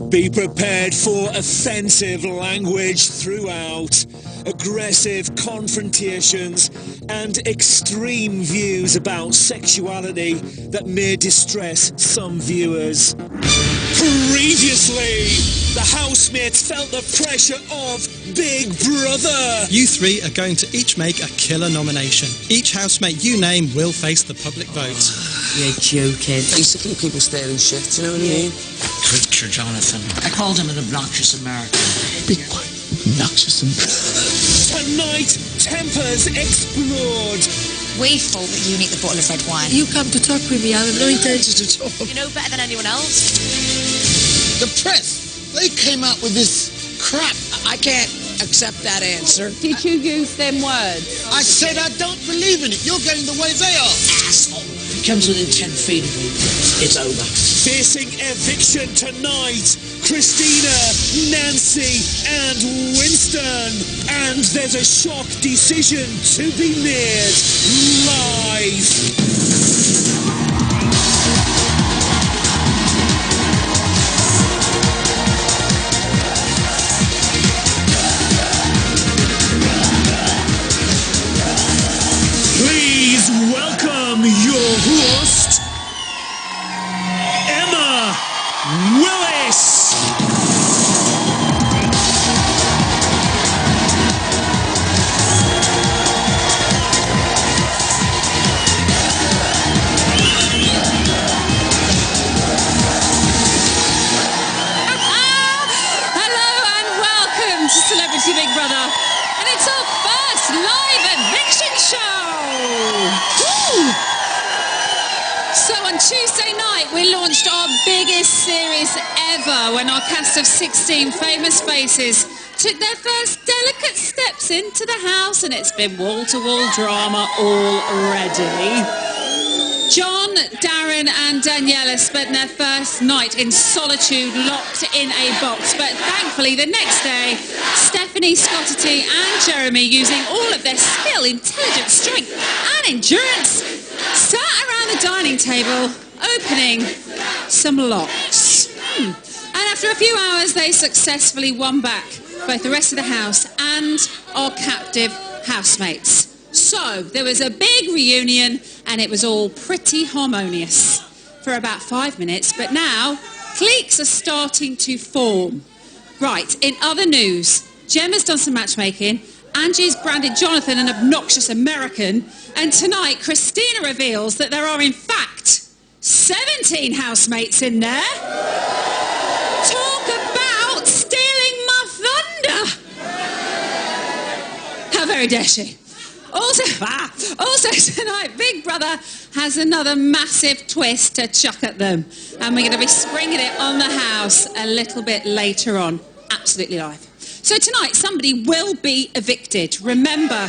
Be prepared for offensive language throughout, aggressive confrontations, and extreme views about sexuality that may distress some viewers. Previously, the housemates felt the pressure of Big Brother. You three are going to each make a killer nomination. Each housemate you name will face the public vote. You're joking. Basically, people staring shit, you know what I mean? Creature Jonathan. I called him an obnoxious American. Big one. Obnoxious Tonight, tempers explode. We thought that you need the bottle of red wine. You come to talk with me, I have no intention to talk. You know better than anyone else. The press, they came out with this crap. I can't accept that answer. Did you use them words? I said I don't believe in it. You're going the way they are. Asshole. If he comes within 10 feet of me, it's over. Facing eviction tonight, Christina, Nancy, and Winston. And there's a shock decision to be made live. Please welcome your host, Emma Willis. Hello and welcome to Celebrity Big Brother. And it's our first live eviction show. Woo! So on Tuesday night, we launched our biggest series ever when our cast of 16 famous faces took their first delicate steps into the house, and it's been wall-to-wall drama already. John, Darren and Daniela spent their first night in solitude, locked in a box. But thankfully, the next day, Stephanie, Scotty and Jeremy, using all of their skill, intelligence, strength and endurance, sat around the dining table, opening some locks. And after a few hours, they successfully won back both the rest of the house and our captive housemates. So there was a big reunion and it was all pretty harmonious for about 5 minutes, but now cliques are starting to form. Right, in other news, Gemma's done some matchmaking, Angie's branded Jonathan an obnoxious American, and tonight Christina reveals that there are in fact 17 housemates in there. Talk about stealing my thunder! How very dare she? Also tonight, Big Brother has another massive twist to chuck at them. And we're going to be springing it on the house a little bit later on. Absolutely live. So tonight, somebody will be evicted. Remember,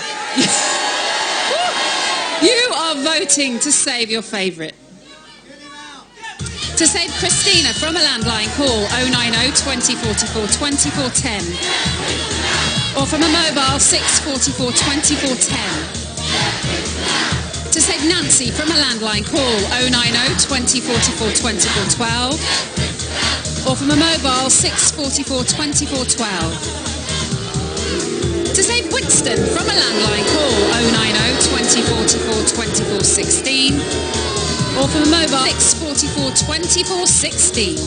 you are voting to save your favourite. To save Christina from a landline, call 090 2044 2410. Or from a mobile, 644 2410. To save Nancy from a landline, call 090 2044 2412. Or from a mobile, 644 2412. To save Winston from a landline, call 090 2044 2416. Or from a mobile, 644 2416.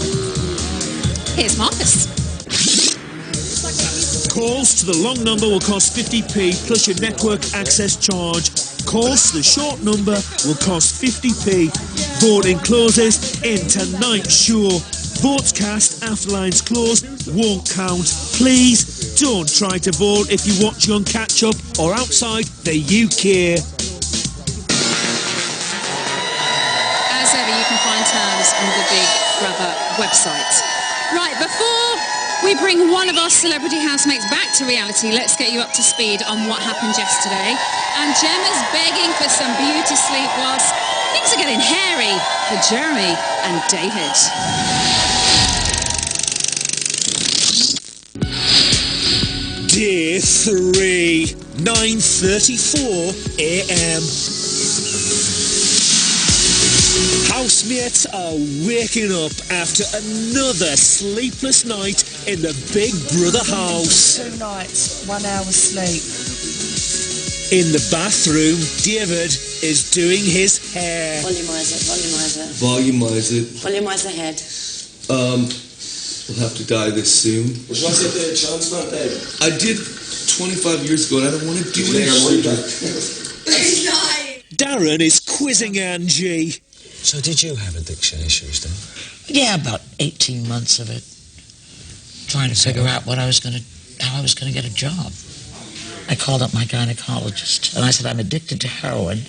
Here's Marcus. Calls to the long number will cost 50p plus your network access charge. Calls to the short number will cost 50p. Voting closes in tonight's show. Votes cast after lines close won't count. Please don't try to vote if you're watching on catch up or outside the UK. As ever, you can find terms on the Big Brother website. Right, before we bring one of our celebrity housemates back to reality, let's get you up to speed on what happened yesterday. And Gemma's begging for some beauty sleep whilst things are getting hairy for Jeremy and David. Day 3, 9:34 a.m. Housemates are waking up after another sleepless night in the Big Brother house. 2 nights, 1 hour sleep. In the bathroom, David is doing his hair. Volumise it, volumise it. Volumise it. Volumise the head. We'll have to die this soon. Would you like to take a chance, man, Dave? I did 25 years ago and I don't want to do it again. Darren is quizzing Angie. So did you have addiction issues then? Yeah, about 18 months of it. Trying to figure out how I was going to get a job. I called up my gynecologist and I said, I'm addicted to heroin.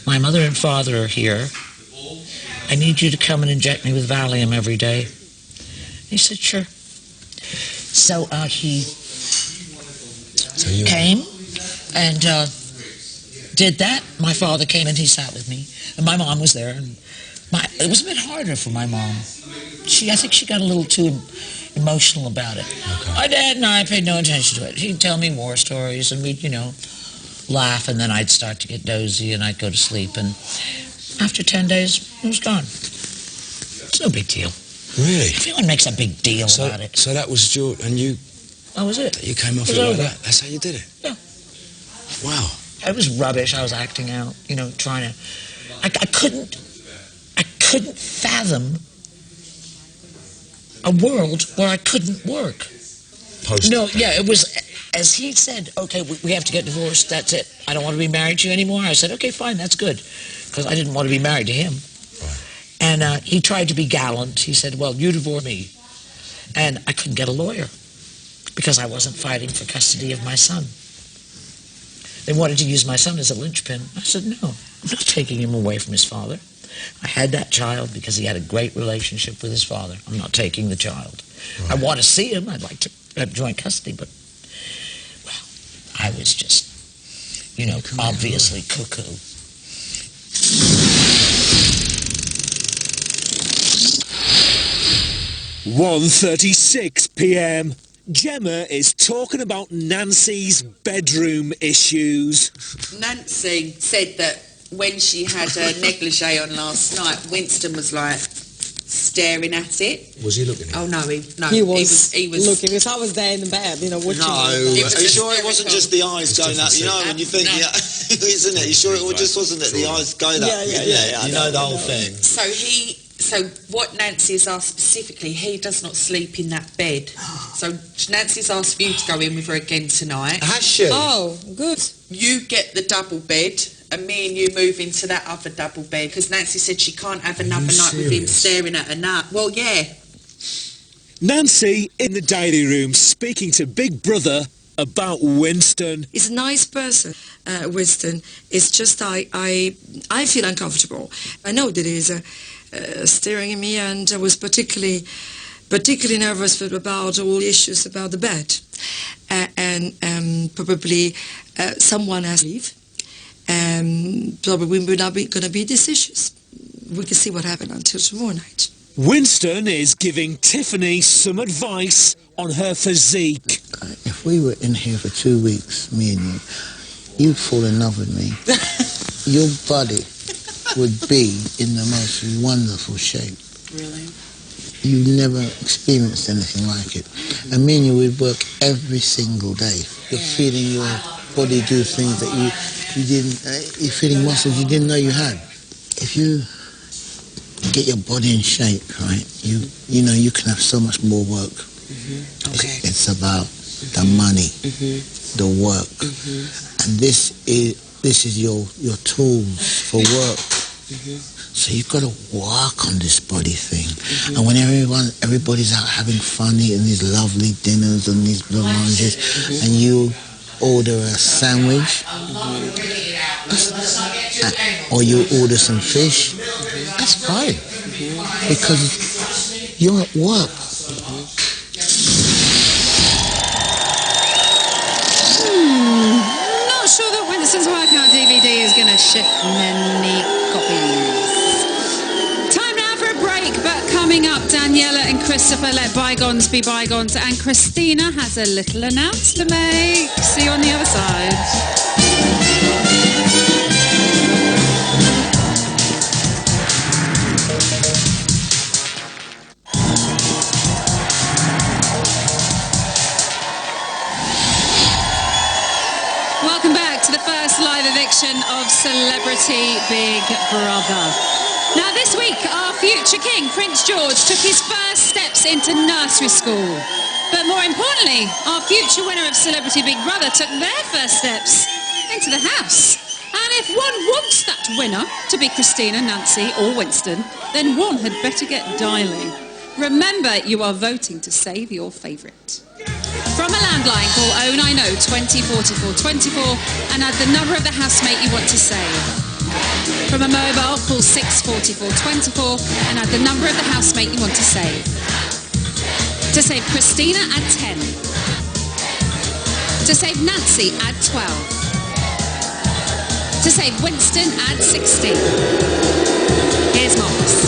My mother and father are here. I need you to come and inject me with Valium every day. He said, sure. So he came and did that. My father came and he sat with me. And my mom was there. And it was a bit harder for my mom. I think she got a little too emotional about it. Okay. My dad and I paid no attention to it. He'd tell me war stories and we'd, laugh, and then I'd start to get dozy and I'd go to sleep. And after 10 days, it was gone. It's no big deal. Really? Everyone makes a big deal about it. So that was and you... That was it. You came off it like that? That's how you did it? Yeah. Wow. It was rubbish. I was acting out, trying to... I couldn't fathom a world where I couldn't work. It was, as he said, okay, we have to get divorced, that's it. I don't want to be married to you anymore. I said, okay, fine, that's good. Because I didn't want to be married to him. Right. And he tried to be gallant. He said, well, you divorce me. And I couldn't get a lawyer because I wasn't fighting for custody of my son. They wanted to use my son as a linchpin. I said, no, I'm not taking him away from his father. I had that child because he had a great relationship with his father. I'm not taking the child. Right. I want to see him. I'd like to have joint custody, but, well, I was just, obviously cuckoo. (1:36 p.m) Gemma is talking about Nancy's bedroom issues. Nancy said that when she had a negligee on last night, Winston was like staring at it. Was he looking at it? Oh no, he was looking. Because I was there in the bed, watching. No, are you sure it wasn't just the eyes going up? When you think, isn't it? You sure it just wasn't that the eyes going up? Yeah. You know the whole thing. So what Nancy has asked specifically, he does not sleep in that bed. So Nancy's asked for you to go in with her again tonight. Has she? Oh, good. You get the double bed, and me and you move into that other double bed, because Nancy said she can't have another night with him staring at her now. Well, yeah. Nancy in the diary room speaking to Big Brother about Winston. He's a nice person, Winston. It's just I feel uncomfortable. I know that he's staring at me, and I was particularly nervous about all the issues about the bed. And probably someone has to leave. Probably we're not going to be these issues. We can see what happens until tomorrow night. Winston is giving Tiffany some advice on her physique. If we were in here for 2 weeks, me and you, you'd fall in love with me. Your body would be in the most wonderful shape. Really? You've never experienced anything like it. And me and you would work every single day. You're feeling your body do things that you didn't, you're feeling muscles you didn't know you had. If you get your body in shape, right, you know you can have so much more work. Mm-hmm. Okay. It's about the money, the work. And this is your tools for work. So you've got to work on this body thing. And when everybody's out having fun, eating these lovely dinners and these blancmanges, and you order a sandwich, or you order some fish, that's fine, because you're at work. Not sure that Winston's Workout DVD is going to ship many copies. Time now for a break, but coming up, Daniela and Christopher let bygones be bygones, and Christina has a little announcement to make. See you on the other side. live eviction of Celebrity Big Brother. Now this week, our future king, Prince George, took his first steps into nursery school. But more importantly, our future winner of Celebrity Big Brother took their first steps into the house. And if one wants that winner to be Christina, Nancy or Winston, then one had better get dialing. Remember, you are voting to save your favourite. From a landline, call 090 20 44 24 and add the number of the housemate you want to save. From a mobile, call 644 24 and add the number of the housemate you want to save. To save Christina, add 10. To save Nancy, add 12. To save Winston, add 16. Here's Marcus.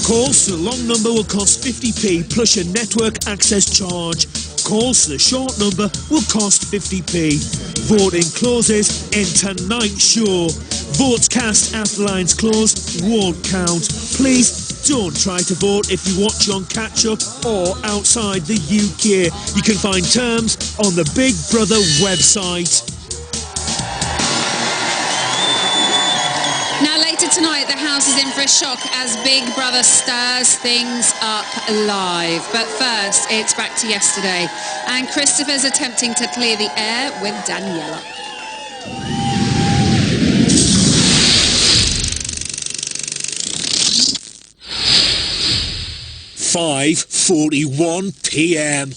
Calls to the long number will cost 50p plus your network access charge. Calls to the short number will cost 50p. Voting closes in tonight's show. Votes cast after lines closed won't count. Please don't try to vote if you watch on catch-up or outside the UK. You can find terms on the Big Brother website. Now later tonight, the house is in for a shock as Big Brother stirs things up live. But first, it's back to yesterday. And Christopher's attempting to clear the air with Daniela. (5:41 p.m).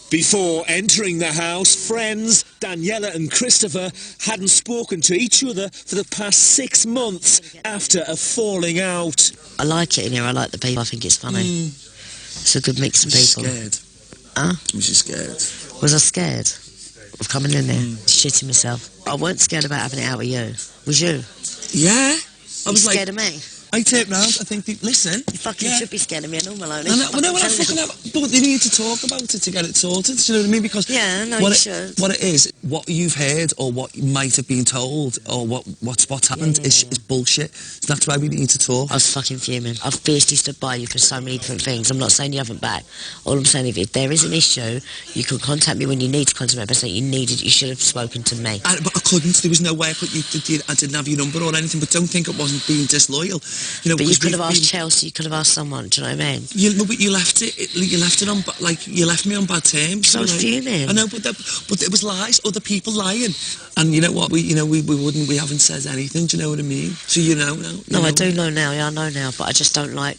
Before entering the house, friends Daniela and Christopher hadn't spoken to each other for the past 6 months after a falling out. I like it in here, I like the people, I think it's funny. It's a good mix of people. Scared. Huh? Was you scared? Was I scared of coming in there, shitting myself? I weren't scared about having it out with you. Was you? Yeah. I was scared of me? I take round, I think, listen. You fucking should be scared of me, I know, Maloney. But you need to talk about it to get it sorted, do you know what I mean? Because what it is, what you've heard or what might have been told or what's happened is bullshit. So that's why we need to talk. I was fucking fuming. I've fiercely stood by you for so many different things. I'm not saying you haven't back. All I'm saying is if there is an issue, you can contact me when you need to contact me, but saying you should have spoken to me. But I couldn't, there was no way I didn't have your number or anything, but don't think it wasn't being disloyal. You know, but you could have asked Chelsea, you could have asked someone, do you know what I mean? You left it on, you left me on bad terms. So I was fuming. I know, but it was lies, other people lying. And you know what, we haven't said anything, do you know what I mean? So you know now. No, I do know now, yeah, I know now, but I just don't like...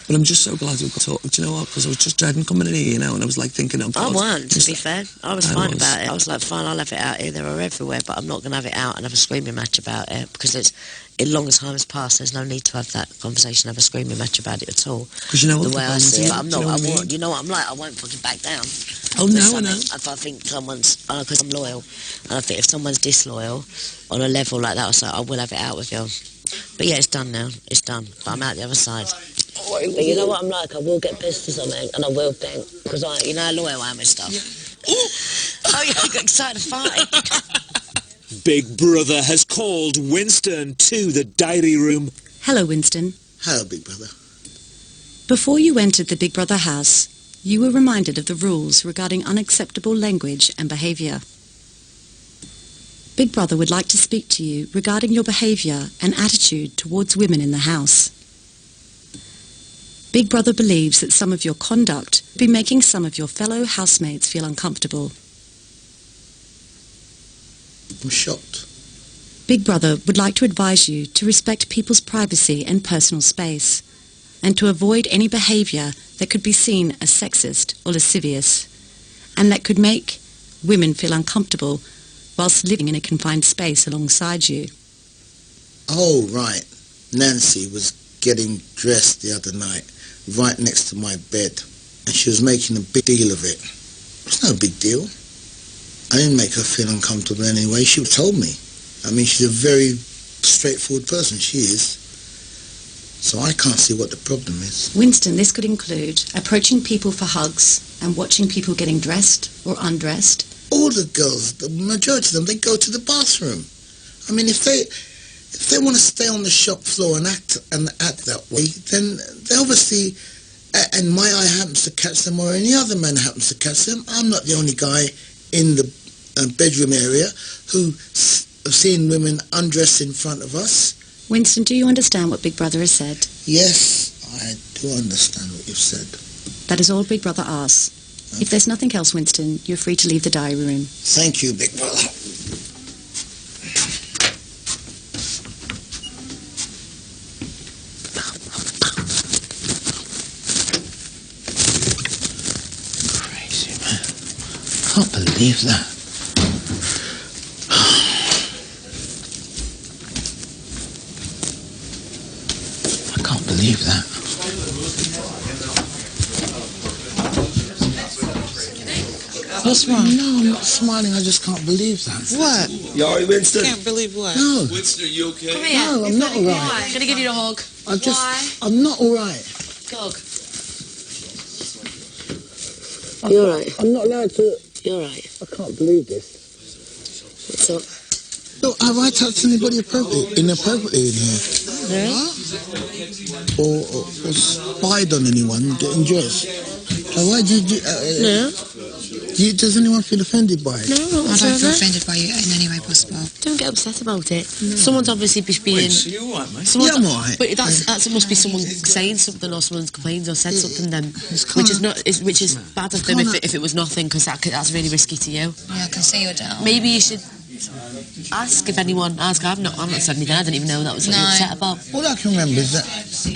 But I'm just so glad we got talking, do you know what, because I was just dreading coming in here, you know, and I was like thinking... I weren't, to be fair. I was fine about it. I was like, fine, I'll have it out here, they were everywhere, but I'm not going to have it out and have a screaming match about it, because it's... In long as time has passed, there's no need to have that conversation, have a screaming match about it at all. Because you know what the way I see it, I'm not. You know what I'm like. I won't fucking back down. Oh no, I know. If I think someone's, because I'm loyal, and I think if someone's disloyal on a level like that, I will have it out with you. But yeah, it's done now. It's done. But I'm out the other side. But you know what I'm like. I will get pissed for something, and I will think because you know how loyal I am and stuff. Yeah. Oh, you got excited to fight. Big Brother has called Winston to the diary room. Hello, Winston. Hello, Big Brother. Before you entered the Big Brother house, you were reminded of the rules regarding unacceptable language and behaviour. Big Brother would like to speak to you regarding your behaviour and attitude towards women in the house. Big Brother believes that some of your conduct will be making some of your fellow housemates feel uncomfortable. I'm shocked. Big Brother would like to advise you to respect people's privacy and personal space, and to avoid any behaviour that could be seen as sexist or lascivious, and that could make women feel uncomfortable whilst living in a confined space alongside you. Oh, right. Nancy was getting dressed the other night, right next to my bed, and she was making a big deal of it. It's no big deal. I didn't make her feel uncomfortable in any way. She told me. I mean, she's a very straightforward person. She is. So I can't see what the problem is. Winston, this could include approaching people for hugs and watching people getting dressed or undressed. All the girls, the majority of them, they go to the bathroom. I mean, if they want to stay on the shop floor and act that way, then they obviously, and my eye happens to catch them or any other man happens to catch them. I'm not the only guy in bedroom area who have seen women undressed in front of us. Winston, do you understand what Big Brother has said? Yes, I do understand what you've said. That is all Big Brother asks. If there's nothing else, Winston, you're free to leave the diary room. Thank you, Big Brother. Crazy, man. Can't believe that. I can't believe that. What's wrong? No, I'm not smiling. I just can't believe that. What? You alright, Winston? Can't believe what? No. Winston, are you okay? Come here. No, I'm not all right. I'm going to give you a hug. I'm not all right. Hug. You're right. I'm not allowed to. You're right. I can't believe this. What's up? Look, have I touched anybody inappropriately in here? No. Or spied on anyone getting dressed? Why did you? No. Does anyone feel offended by it? No, I don't feel offended by you in any way possible. Don't get upset about it. No. Someone's obviously being... Wait, you alright, mate? Yeah, I'm alright. But that must be someone saying something, or someone's complained or said something then, which is bad of them if it was nothing, because that's really risky to you. Yeah, I can see you're down. Maybe you should ask if anyone... I've not said anything. I didn't even know that was what you were upset about. All I can remember is that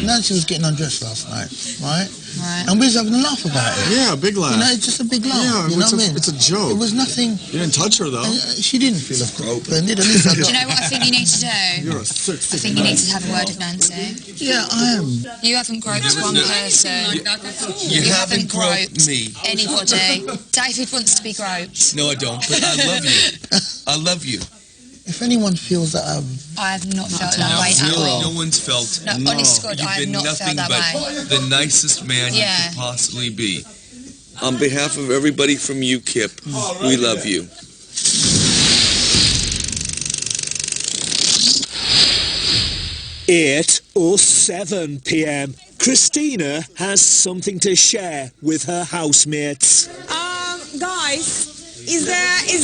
Nancy was getting undressed last night, right? Right. And we was having a laugh about it. Yeah, a big laugh. You know, it's just a big laugh. Yeah, you know what I mean? it's a joke. It was nothing. You didn't touch her, though. She didn't feel offended. At least I Do you know what I think you need to do? You're a sick I think you need to have a word with Nancy. Yeah, I am. You haven't groped one person. You haven't groped me. Anybody. David wants to be groped. No, I don't, but I love you. I love you. If anyone feels that I have not felt that way at all. No one's felt. No, honest to God, I have You've been not nothing felt that but way. the nicest man you Yeah. could possibly be. On behalf of everybody from UKIP, we love you. Eight or 7 p.m. Christina has something to share with her housemates. Guys, is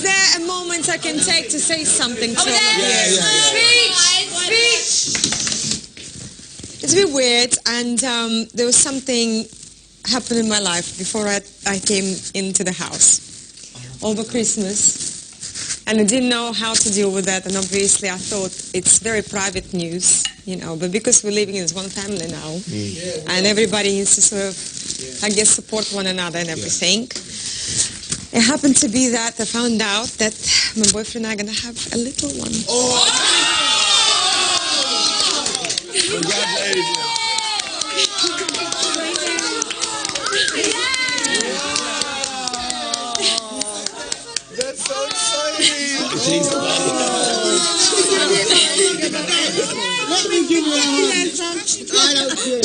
there a moment I can take to say something to all of you? Speech! It's a bit weird, and there was something happened in my life before I came into the house over Christmas, and I didn't know how to deal with that, and obviously I thought it's very private news, you know, but because we're living as one family now, and everybody needs to sort of, I guess, support one another and everything. It happened to be that I found out that my boyfriend and I are going to have a little one. Congratulations. That's so exciting. Let me give you a hug. I don't care.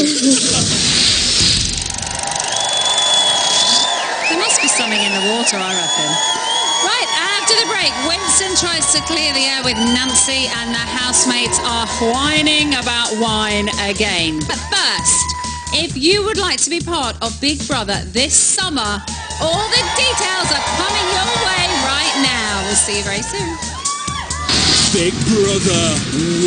There must be something in the water, I reckon. Right, after the break, Winston tries to clear the air with Nancy and the housemates are whining about wine again. But first, if you would like to be part of Big Brother this summer, all the details are coming your way right now. We'll see you very soon. Big Brother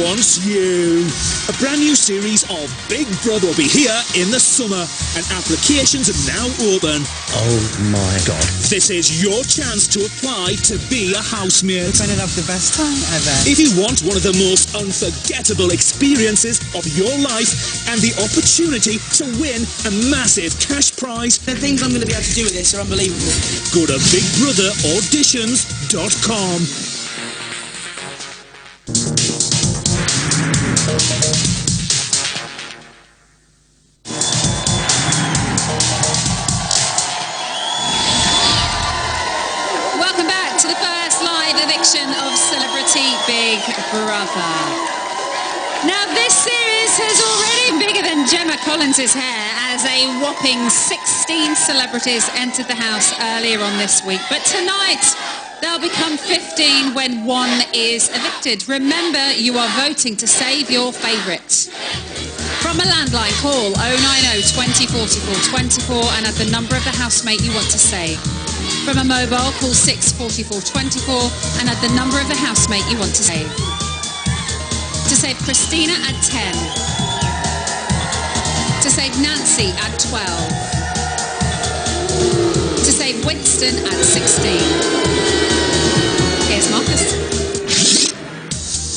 wants you. A brand new series of Big Brother will be here in the summer and applications are now open. Oh my God. This is your chance to apply to be a housemate. We're going to have the best time ever. If you want one of the most unforgettable experiences of your life and the opportunity to win a massive cash prize, The things I'm going to be able to do with this are unbelievable. go to BigBrotherAuditions.com. Welcome back to the first live eviction of Celebrity Big Brother. Now, this series has already been bigger than Gemma Collins' hair, as a whopping 16 celebrities entered the house earlier on this week. But tonight, they'll become 15 when one is evicted. Remember, you are voting to save your favourite. From a landline, call 090 20 44 24 and add the number of the housemate you want to save. From a mobile, call 6 44 24 and add the number of the housemate you want to save. To save Christina, add 10. To save Nancy, add 12. To save Winston, add 16. Here's Marcus.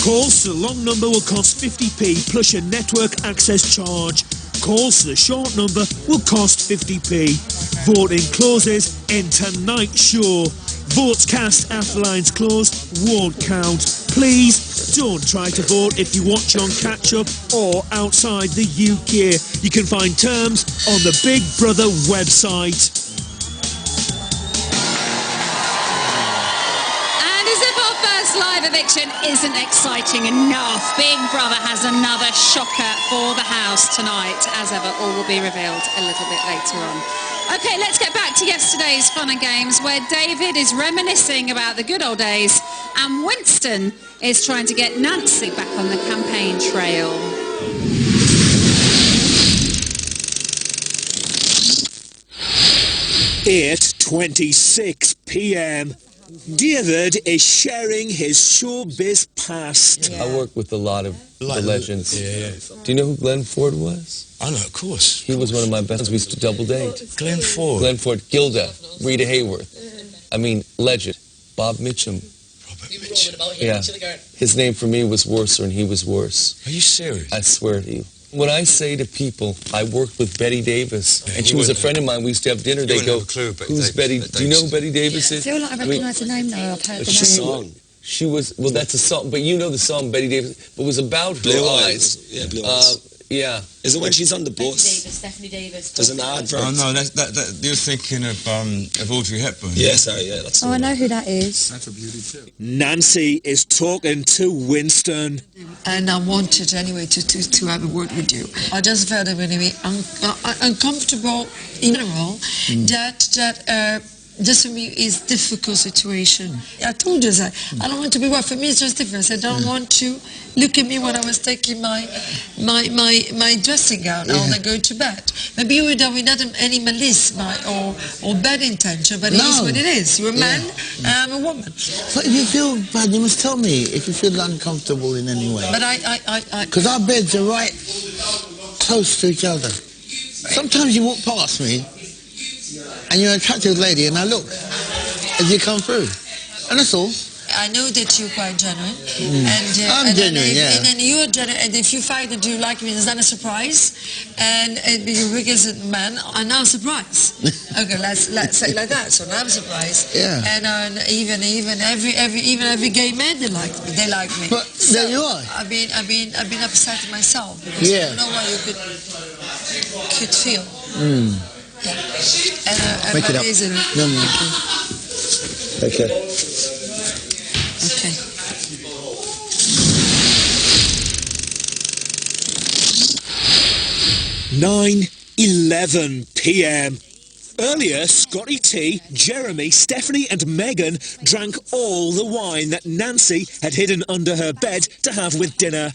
Calls to the long number will cost 50p plus your network access charge. Calls to the short number will cost 50p. Voting closes in tonight's show. Votes cast after lines closed won't count. Please don't try to vote if you watch on catch-up or outside the UK. You can find terms on the Big Brother website. Live eviction isn't exciting enough. Big Brother has another shocker for the house tonight. As ever, all will be revealed a little bit later on. Okay, let's get back to yesterday's fun and games where David is reminiscing about the good old days and Winston is trying to get Nancy back on the campaign trail. At 26 p.m. David is sharing his showbiz past. I work with a lot of the legends. Yeah. Do you know who Glenn Ford was? I know, of course. He was one of my best friends. We used to double date. Glenn Ford. Glenn Ford, Gilda, Rita Hayworth. I mean, legend. Bob Mitchum. Robert Mitchum. Yeah. His name for me was Worser and he was worse. Are you serious? I swear to you. When I say to people, I worked with Betty Davis, Yeah, and she was a friend of mine. We used to have dinner. They go, "Who's Betty? Do you know who Betty Davis I is?" feel like I recognise the name though. I've heard the name. She was. Well, that's a song, but you know the song Betty Davis. But it was about her Blue eyes. Yeah, blue eyes. Yeah. Is it when she's on the bus? Stephanie Davis. There's an advert. Oh no, that you're thinking of Audrey Hepburn. Yeah, sorry, yeah, that's. Oh, I know who that is. That's a beauty too. Nancy is talking to Winston. And I wanted anyway to have a word with you. I just felt really uncomfortable in general that just for me is difficult situation. I told you that I don't want to be what for me it's just different. I don't want to look at me when I was taking my dressing gown on and go to bed. Maybe without any malice or bad intention, but it is what it is. You're a man and I'm a woman. But if you feel bad, you must tell me if you feel uncomfortable in any way. But I because our beds are right close to each other. Sometimes you walk past me and you're an attractive lady and I look as you come through. And that's all. I know that you're quite genuine. I'm genuine, And then you're genuine, and if you find that you like me, it's not a surprise. And because a man, I'm now surprised. Okay, let's say like that. So now I'm surprised. Yeah. And even every gay man, they like me. They like me. But there you are. I've been upset myself because I don't know why you could feel. Yeah. Make it up. No. Okay. Okay. 9:11 p.m. Earlier, Scotty T, Jeremy, Stephanie and Megan drank all the wine that Nancy had hidden under her bed to have with dinner.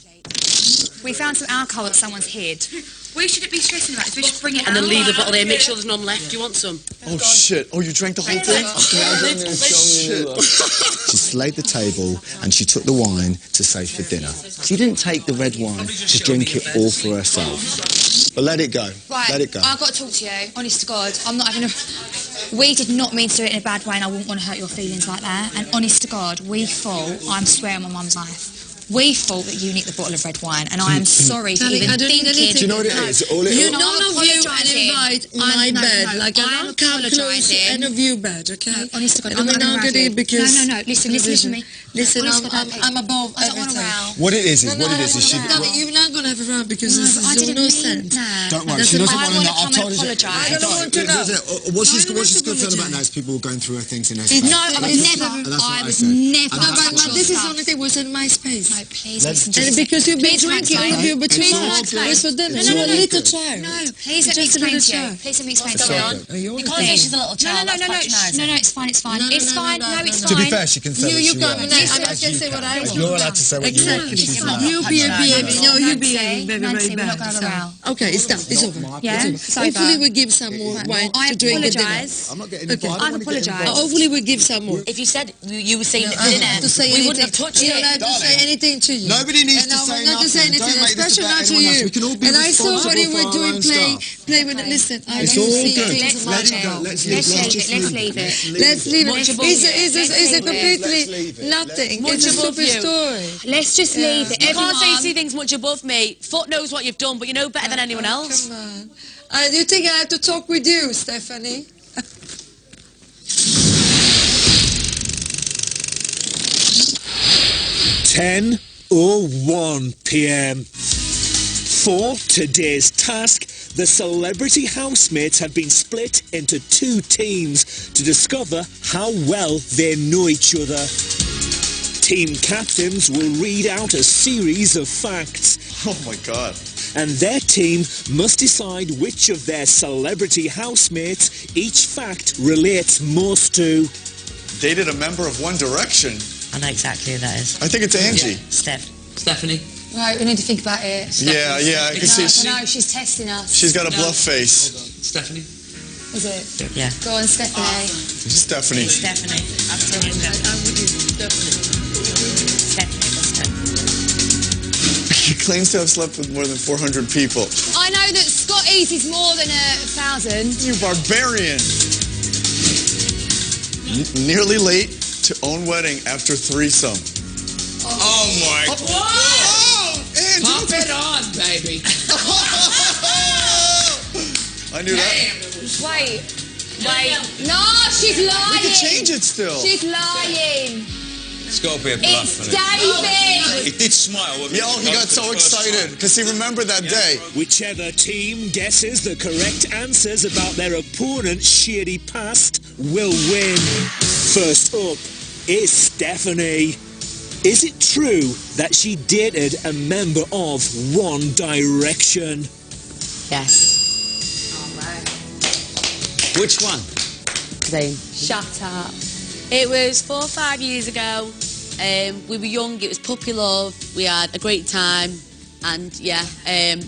We found some alcohol that someone's hid. We shouldn't be stressing about it. We should bring it out. And then leave the bottle there. Make sure there's none left. Do you want some? Oh, shit. Oh, you drank the whole thing? She slayed the table and she took the wine to save for dinner. She didn't take the red wine to drink it all for herself. But let it go. Right, Let it go. I've got to talk to you. Honest to God, I'm not having a... We did not mean to do it in a bad way and I wouldn't want to hurt your feelings like that. And honest to God, we thought, I'm swearing on my mum's life, we thought that you nicked the bottle of red wine, and I am sorry for even thinking... Do you know what it is? All it None of you invite my bed. Like, I don't come close to any of you bed, okay? No, honest to God, I'm not going to because... No, listen to me. Listen, I'm above everything. What it is she... You're not going to have a row because this is no sense. Don't worry, she doesn't want to know. I've told her. I don't want to know. What she's concerned about now is people going through her things in her space. No, I was never... But this is the only thing was in my space. No, please listen to me. And because you've been drinking with you between us, for dinner. You're a little child. No, please let me explain to you. Yeah. Please let me explain It's something. so good. You You can't say she's a little child. No, it's fine, it's fine. It's fine. No, it's fine. To be fair, she can say what she got wants. me. I can say what I want. You're allowed to say what you want. Exactly. You behaving. No, you behaving very, Nancy, very we're not bad. going to have a row. Okay, it's done. It's over. Yeah, It's over. Hopefully we'll give some more wine to drink at dinner. I'm not getting Okay. I've apologised. Hopefully we'll give some more. If you said you were saying it I for don't dinner, have to say we anything. wouldn't have touched You it. don't have to say anything to you. Nobody needs And to I say will not to say nothing. anything, Don't make this especially about not to anyone else. you. We can all be And I saw what responsible you for were our doing, own play with it. Listen, I It's do all see good. things Let about it go. you. Let's leave it. Let's leave Much it. above It's a you. completely nothing. Much It's a above super you. story. Let's just leave it. You can't say you Everyone- see things much above me. Foot knows what you've done, but you know better than anyone else. Come on. You think I have to talk with you, Stephanie? 10:01 p.m. For today's task, the celebrity housemates have been split into two teams to discover how well they know each other. Team captains will read out a series of facts. Oh my God. And their team must decide which of their celebrity housemates each fact relates most to. Dated a member of One Direction. I know exactly who that is. I think it's Angie. Stephanie. Right, we need to think about it. Yeah, I can see. No, she's testing us. She's got a bluff face. Stephanie. Is it? Yeah. Go on, Stephanie. Stephanie. Stephanie. I'm telling you. He claims to have slept with more than 400 people. I know that Scotty's is more than 1,000. You barbarian. Nearly late to own wedding after threesome. Oh my God. Pop it on, baby. I knew that. Wait. No, she's lying. We can change it still. She's lying. It's got to be a bluff, It's innit? David. He did smile. He got so excited because he remembered that day. Whichever team guesses the correct answers about their opponent's shady past will win. First up is Stephanie. Is it true that she dated a member of One Direction? Yes. Which one? Shut up. It was 4 or 5 years ago. We were young, it was puppy love, we had a great time, and yeah,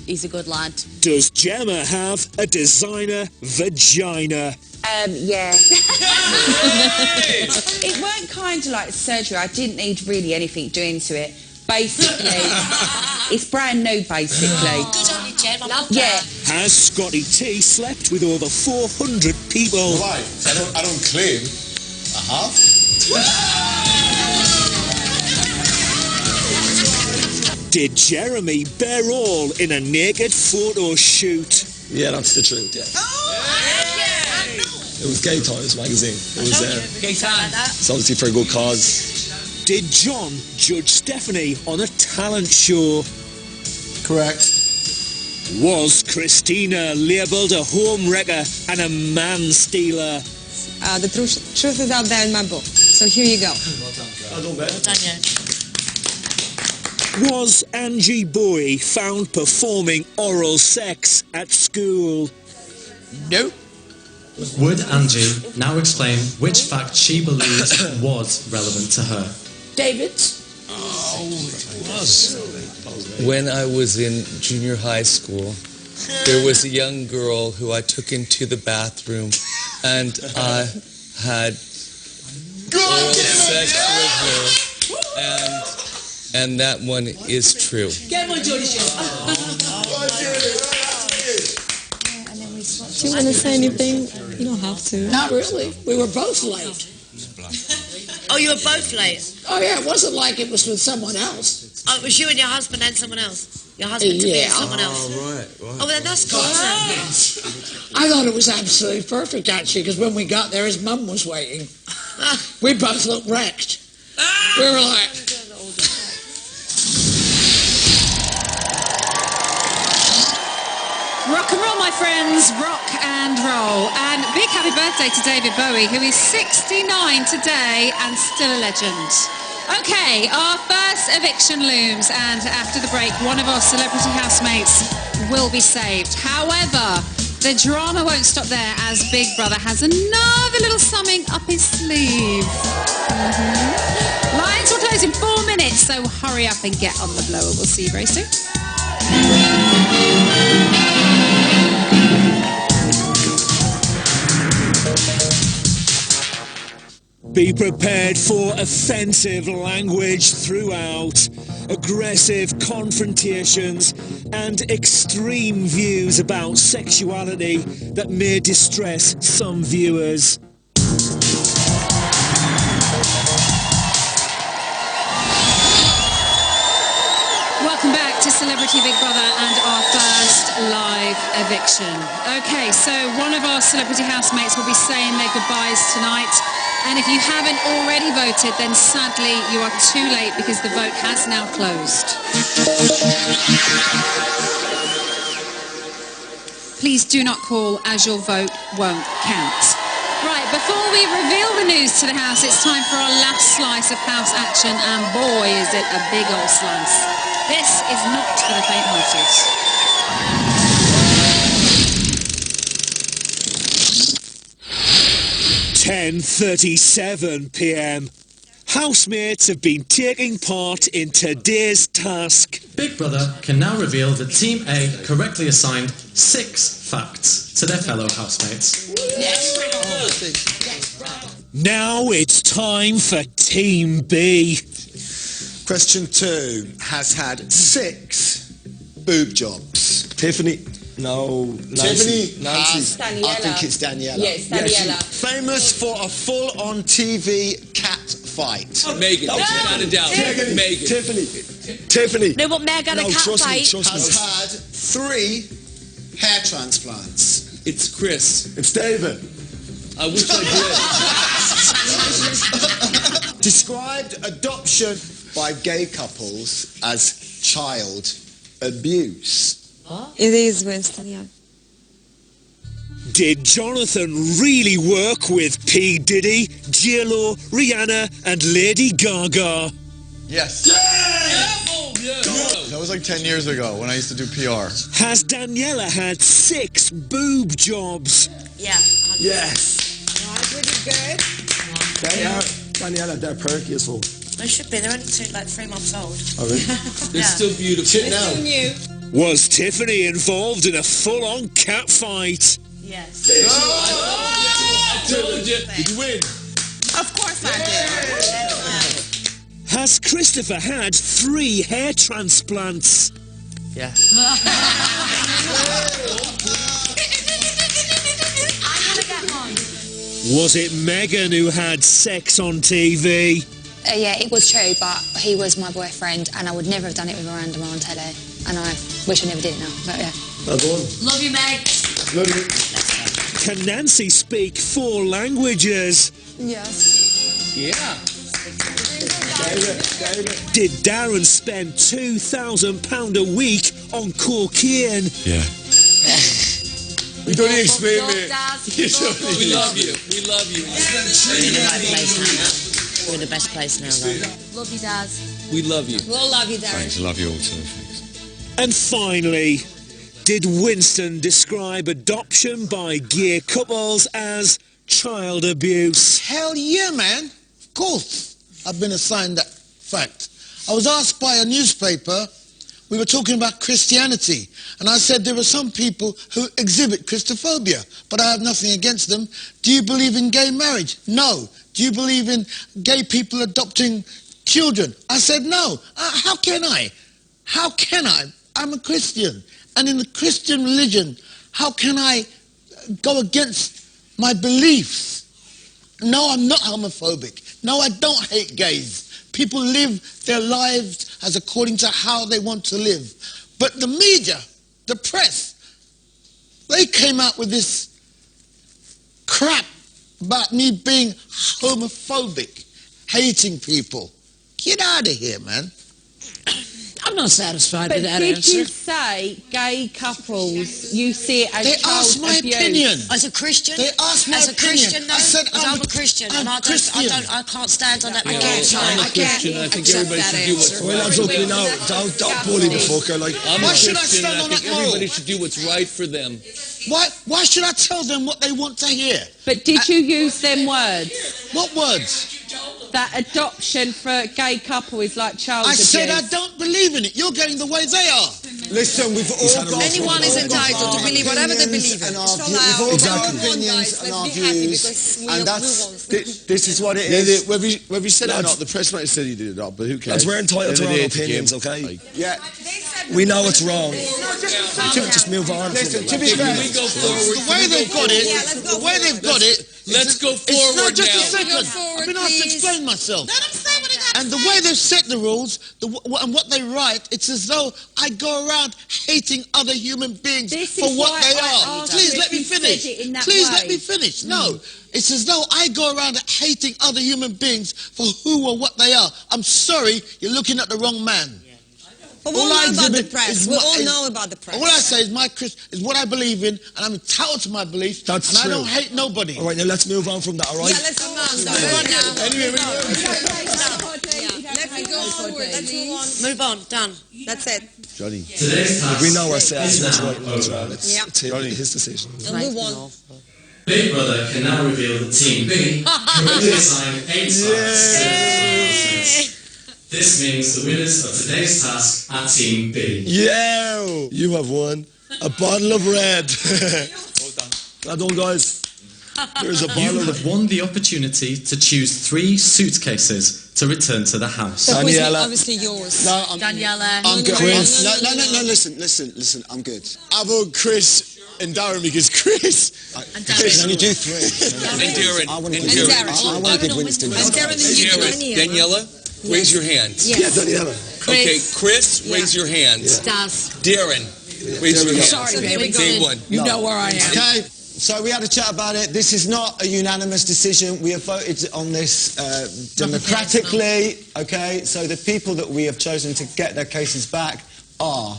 he's a good lad. Does Gemma have a designer vagina? Yeah. It weren't kind of like surgery. I didn't need really anything doing to it. Basically, it's brand new, basically. Good on you, Jem. Yeah. Has Scotty T slept with over 400 people? Right. I don't claim. I have. Did Jeremy bear all in a naked photo shoot? Yeah, that's the truth, yeah. It was Gay Times magazine. It was Gay time. it's obviously for a good cause. Did John judge Stephanie on a talent show? Correct. Was Christina labelled a home wrecker and a man stealer? The truth is out there in my book. So here you go. Was Angie Bowie found performing oral sex at school? Nope. Would Angie now explain which fact she believes was relevant to her? David. When I was in junior high school, there was a young girl who I took into the bathroom, and I had oral sex with her, and that one is true. Get on, Jody. Do you want to say anything? You don't have to. Not really. We were both late. Oh, you were both late? Oh, yeah, it wasn't like it was with someone else. Oh, it was you and your husband and someone else? Your husband to be Yeah. and someone else? Right. Oh, then that's cool. I thought it was absolutely perfect, actually, because when we got there, his mum was waiting. We both looked wrecked. We were like... Rock and roll, my friends, rock and roll. And big happy birthday to David Bowie, who is 69 today and still a legend. Okay, our first eviction looms, and after the break, one of our celebrity housemates will be saved. However, The drama won't stop there as Big Brother has another little something up his sleeve. Lines will close in 4 minutes, so hurry up and get on the blower. We'll see you very soon. Be prepared for offensive language throughout, aggressive confrontations and extreme views about sexuality that may distress some viewers. Welcome back to Celebrity Big Brother and our first live eviction. Okay, so one of our celebrity housemates will be saying their goodbyes tonight. And if you haven't already voted, then sadly you are too late because the vote has now closed. Please do not call as your vote won't count. Right, before we reveal the news to the house, it's time for our last slice of house action, and boy is it a big old slice. This is not for the faint-hearted. 10:37 p.m. Housemates have been taking part in today's task. Big Brother can now reveal that Team A correctly assigned 6 facts to their fellow housemates. Now it's time for Team B. Question 2 has had 6 boob jobs. Tiffany. No, Nancy. Nancy. I think it's Daniela. Yes, Daniela. Famous for a full-on TV cat fight. Megan, without a doubt. Megan. Tiffany. No, what, Megan, a cat fight? Has had 3 hair transplants. It's Chris. It's David. I wish I did. Described adoption by gay couples as child abuse. It is Winston, yeah. Did Jonathan really work with P. Diddy, J-Lo, Rihanna and Lady Gaga? Yes. That was like 10 years ago when I used to do PR. Has Daniela had 6 boob jobs? Yeah. Yes. Pretty good. Daniela, they're perky as well. They should be. They're only 3 months old. Oh, really? They're still beautiful. Now. New. Was Tiffany involved in a full-on cat fight? Yes. I told you. Did you win? Of course I did. Has Christopher had 3 hair transplants? Yeah. Was it Megan who had sex on TV? Yeah, it was true, but he was my boyfriend, and I would never have done it with Miranda on telly. And I wish I never did now, but yeah. Well done. Love you, Meg. Love you. Can Nancy speak 4 languages? Yes. Yeah. Did Darren spend £2,000 a week on cocaine? Yeah. You don't explain me. We love you. We love you. We're in the best place now, though. Love you, Dad. We love you. We'll love you, Darren. Thanks, I love you all too. Thanks. And finally, did Winston describe adoption by gay couples as child abuse? Hell yeah, man. Of course. I've been assigned that fact. I was asked by a newspaper, we were talking about Christianity, and I said there are some people who exhibit Christophobia, but I have nothing against them. Do you believe in gay marriage? No. Do you believe in gay people adopting children? I said no. How can I? How can I? I'm a Christian, and in the Christian religion, how can I go against my beliefs? No, I'm not homophobic. No, I don't hate gays. People live their lives as according to how they want to live. But the media, the press, they came out with this crap about me being homophobic, hating people. Get out of here, man. I'm I'm not satisfied But with that did answer. you say gay couples, you see it as They child asked my abuse? opinion. As a Christian? They asked my As a opinion. Christian, though? I said I'm a Christian, and I can't stand on that. I'm a Christian. I think everybody should do what's Well, that's okay now. Don't bully the fucker. Like, Why should I stand on that everybody should do what's right for them. Why should I tell them what they want to hear? But did you use them words? What words? That adoption for a gay couple is like child I abuse. said I don't believe in it. You're getting the way they are. Listen, we've all got... Anyone is entitled to believe whatever they believe in. We've all got our opinions and our views, and this is what it is. Whether you said it or not, the press might have said you did it or not, but who cares? Lads, we're entitled to our own opinions, okay? Yeah. We know it's wrong. Just move on. Listen, to be fair, We go forward. The way they've got it, Let's go no, forward just now. a second. I've been asked to explain myself. And the way they've set the rules and what they write, it's as though I go around hating other human beings This for is what why they I are. asked Please if let me you said finish. it in that Please way. let me finish. No. It's as though I go around hating other human beings for who or what they are. I'm sorry, you're looking at the wrong man. But we all know about the press. We all know about the press. All I say is is what I believe in, and I'm entitled to my belief. That's and true. I don't hate nobody. All right, now let's move on from that, all right? Yeah, let's move on. Anyway, Let's go forward. Let's move on. Move on, done. That's it. Johnny. Today's task We know ourselves is what's now right and what's over. wrong. It's his decision. We'll move on. Big Brother can now reveal the Team B correctly assigned 8 stars. This means the winners of today's task are Team B. Yeah, you have won a bottle of red. Well done, guys. There's a You bottle of... have won the opportunity to choose 3 suitcases to return to the house. So Daniela. obviously yours. No, Daniela. I'm good. Chris. No, listen, I'm good. I vote Chris and Darren because Chris... And Chris, Darren. can you do 3? And Darren. I want to And give, Darren. I want to give Winston... And Darren, then you, Daniela, raise your hand. Yeah, Daniela. Okay, Chris, raise your hand. Does. Darren, raise your hand. Sorry, baby. Big one. You know where I am. Okay, so we had a chat about it. This is not a unanimous decision. We have voted on this democratically, okay? So the people that we have chosen to get their cases back are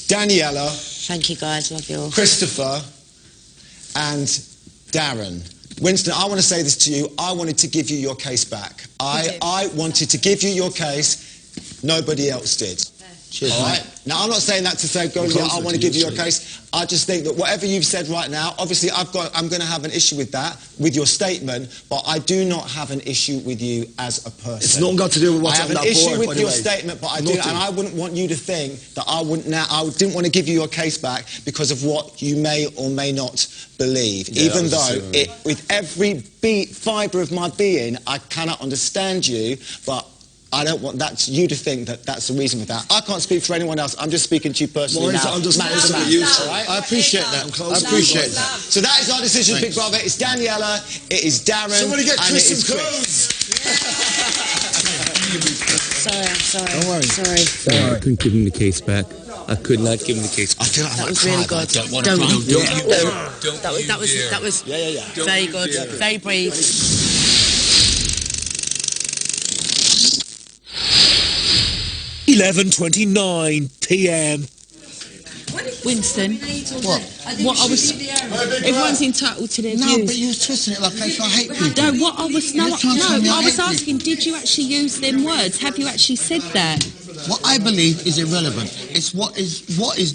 Daniela, Thank you, guys. Love you all. Christopher, and Darren. Winston, I want to say this to you. I wanted to give you your case back. I wanted to give you your case. Nobody else did. Cheers, All right? Now, I'm not saying that to say, I want to give you your case. I just think that whatever you've said right now, obviously I'm going to have an issue with that, with your statement, but I do not have an issue with you as a person. It's not got to do with what's on that board, I have an issue by with the your way. statement, but I do, Nothing. and I wouldn't want you to think that I didn't want to give you your case back because of what you may or may not believe. Yeah, Even that was though, the same. with every fibre of my being, I cannot understand you, but I don't want you to think that that's the reason for that. I can't speak for anyone else. I'm just speaking to you personally Well, now. I'm just man to close man. to you, All right? I appreciate that. I'm close I to you, appreciate boys. that. So that is our decision, Big Brother. It's Daniela, it is Darren, Somebody get and Chris it is some Chris. Sorry, I'm sorry. Don't worry. Sorry. I couldn't give him the case back. I could not give him the case back. I feel like That was really good. Don't want Don't. to don't you dare. That was Don't very you good. dare. Very brave. 11:29 p.m. Winston, what I was... Everyone's entitled to their No, views. but you're twisting it like I hate people. No, what I was... No, You're trying to tell me I I was hate people. asking, did you actually use them words? Have you actually said that? What I believe is irrelevant. It's what is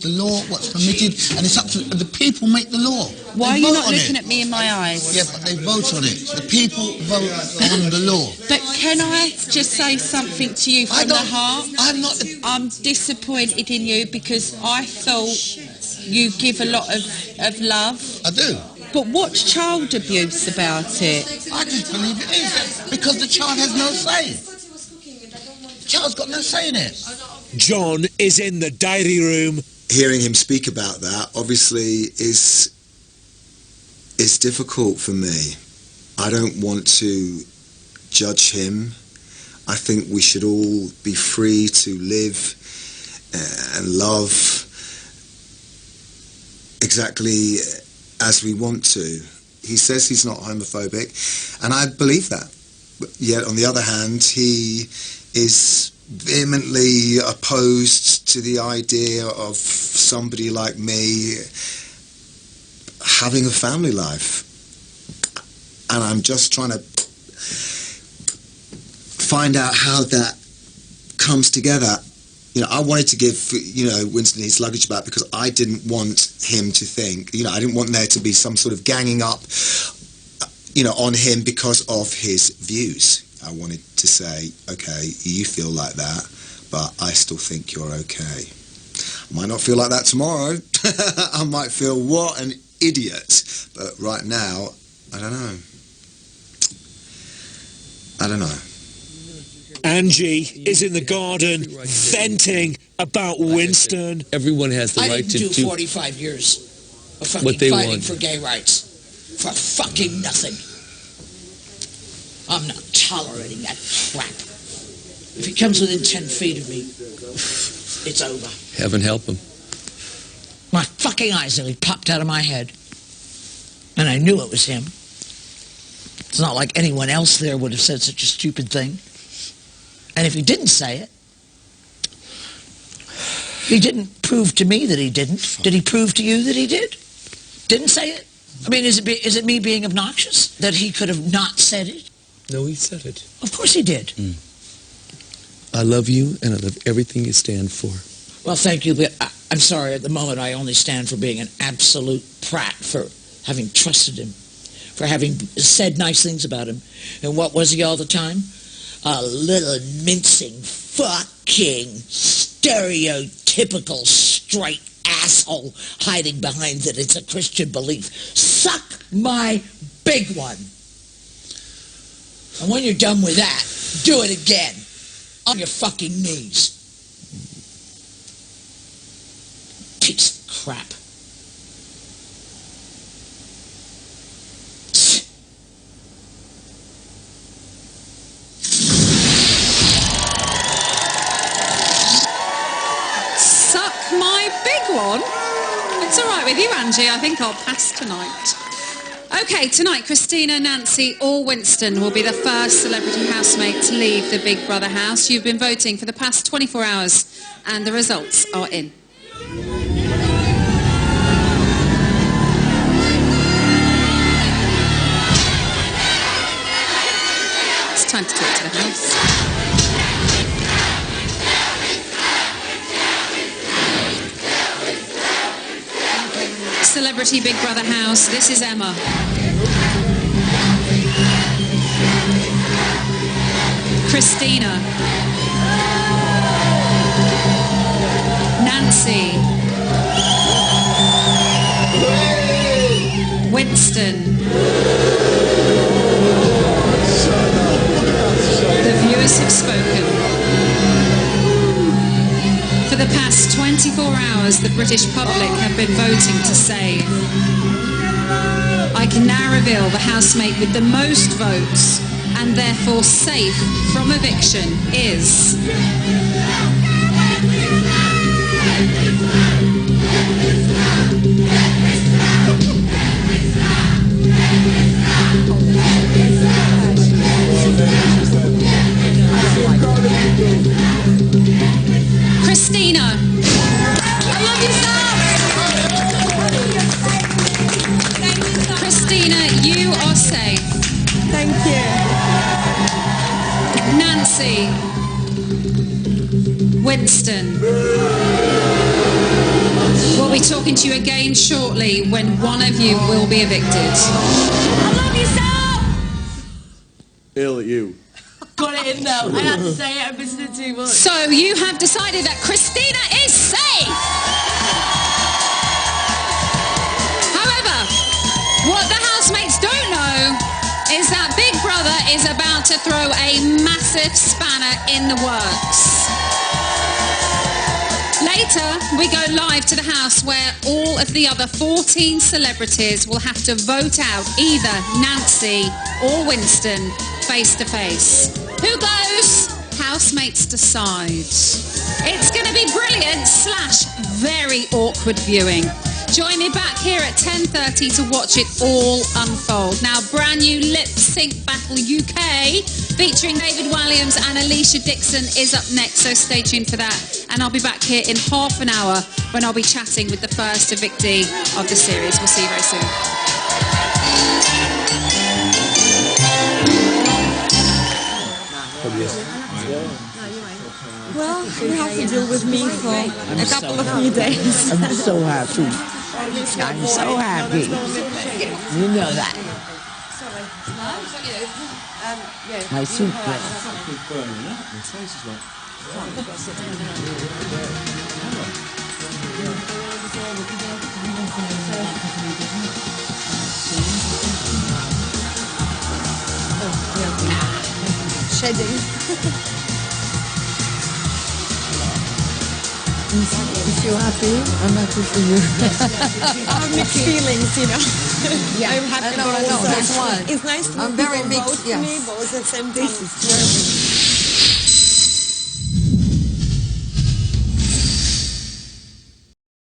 the law, what's permitted, and it's up to the people make the law. Why are They you vote not on looking it. at me in my eyes? Yeah, but they vote on it. The people vote on the law. But can I just say something to you from the heart? I'm not. I'm disappointed in you because I thought you give a lot of love. I do. But what's child abuse about it? I just believe it is because the child has no say. The child's got no say in it. John is in the diary room. Hearing him speak about that obviously is difficult for me. I don't want to judge him. I think we should all be free to live and love exactly as we want to. He says he's not homophobic, and I believe that. But yet, on the other hand, he is vehemently opposed to the idea of somebody like me having a family life. And I'm just trying to find out how that comes together. You know, I wanted to give, Winston his luggage back because I didn't want him to think, I didn't want there to be some sort of ganging up, on him because of his views. I wanted to say, okay, you feel like that, but I still think you're okay. I might not feel like that tomorrow. I might feel, what an idiot. But right now, I don't know. Angie is in the garden venting about Winston. Everyone has the I right didn't to do 45 years of fucking what they fighting want. for gay rights. For fucking nothing. I'm not tolerating that crap. If he comes within 10 feet of me, it's over. Heaven help him. My fucking eyes nearly popped out of my head. And I knew it was him. It's not like anyone else there would have said such a stupid thing. And if he didn't say it, he didn't prove to me that he didn't. Did he prove to you that he did? Didn't say it? I mean, is it me being obnoxious that he could have not said it? No, he said it. Of course he did. I love you, and I love everything you stand for. Well, thank you, but I'm sorry, at the moment I only stand for being an absolute prat, for having trusted him, for having said nice things about him. And what was he all the time? A little mincing, fucking, stereotypical, straight asshole hiding behind that it's a Christian belief. Suck my big one. And when you're done with that, do it again. On your fucking knees. Piece of crap. Suck my big one? It's all right with you, Angie. I think I'll pass tonight. Okay, tonight, Christina, Nancy or Winston will be the first celebrity housemate to leave the Big Brother house. You've been voting for the past 24 hours and the results are in. It's time to talk to the house. Celebrity Big Brother house, this is Emma. Christina. Nancy. Winston. The viewers have spoken. For the past 24 hours, the British public have been voting to save. I can now reveal the housemate with the most votes and therefore safe from eviction is... Christina. I love you, Sam. Christina, you are safe. Thank you. Nancy. Winston. We'll be talking to you again shortly when one of you will be evicted. I love you, Sam. Ill at you. Got it in though. I had to say it. I'm listening too much. So you have decided that Christina is safe. However, what the housemates don't know is that Big Brother is about to throw a massive spanner in the works. Later, we go live to the house where all of the other 14 celebrities will have to vote out either Nancy or Winston face to face. Who goes? Housemates decide. It's going to be brilliant / very awkward viewing. Join me back here at 10:30 to watch it all unfold. Now, brand new Lip Sync Battle UK featuring David Williams and Alicia Dixon is up next, so stay tuned for that. And I'll be back here in half an hour when I'll be chatting with the first evictee of the series. We'll see you very soon. Well, you have to deal with me for a couple of few days. I'm so happy. I'm so happy. You know that. My suitcase. Shedding. You feel happy? I'm happy for you. I have mixed feelings, you know. Yeah, I'm happy, I know, but also that's why. it's nice to I'm people very mixed, vote for me, but at the same time.